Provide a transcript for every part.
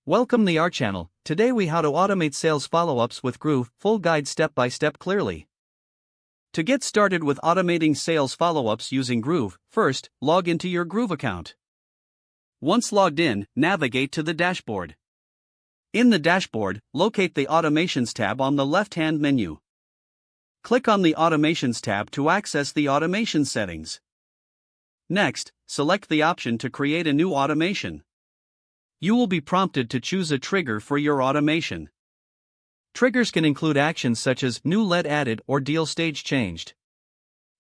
Welcome to our channel. Today we how to automate sales follow-ups with Groove, full guide step by step clearly. To get started with automating sales follow-ups using Groove, first, log into your Groove account. Once logged in, navigate to the dashboard. In the dashboard, locate the Automations tab on the left-hand menu. Click on the Automations tab to access the automation settings. Next, select the option to create a new automation. You will be prompted to choose a trigger for your automation. Triggers can include actions such as new lead added or deal stage changed.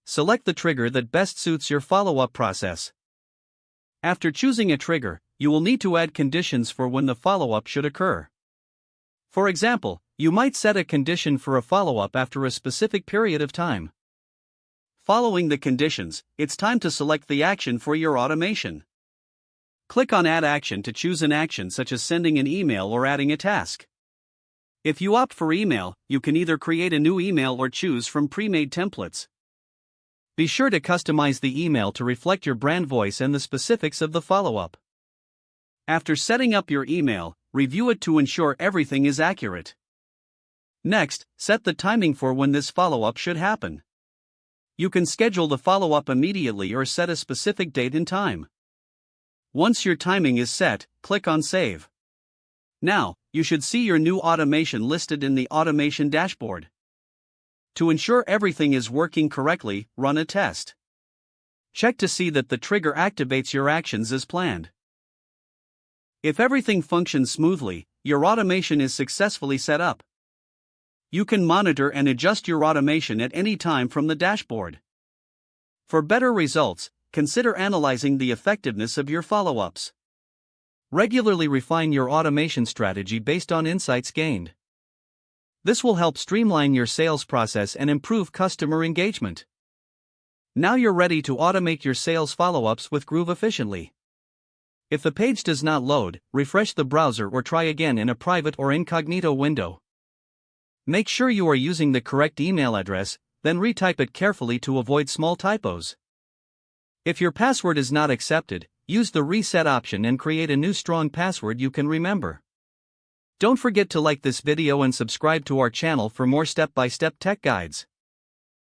Select the trigger that best suits your follow-up process. After choosing a trigger, you will need to add conditions for when the follow-up should occur. For example, you might set a condition for a follow-up after a specific period of time. Following the conditions, it's time to select the action for your automation. Click on Add Action to choose an action such as sending an email or adding a task. If you opt for email, you can either create a new email or choose from pre-made templates. Be sure to customize the email to reflect your brand voice and the specifics of the follow-up. After setting up your email, review it to ensure everything is accurate. Next, set the timing for when this follow-up should happen. You can schedule the follow-up immediately or set a specific date and time. Once your timing is set, click on Save. Now, you should see your new automation listed in the automation dashboard. To ensure everything is working correctly, run a test. Check to see that the trigger activates your actions as planned. If everything functions smoothly, your automation is successfully set up. You can monitor and adjust your automation at any time from the dashboard. For better results, consider analyzing the effectiveness of your follow-ups. Regularly refine your automation strategy based on insights gained. This will help streamline your sales process and improve customer engagement. Now you're ready to automate your sales follow-ups with Groove efficiently. If the page does not load, refresh the browser or try again in a private or incognito window. Make sure you are using the correct email address, then retype it carefully to avoid small typos. If your password is not accepted, use the reset option and create a new strong password you can remember. Don't forget to like this video and subscribe to our channel for more step-by-step tech guides.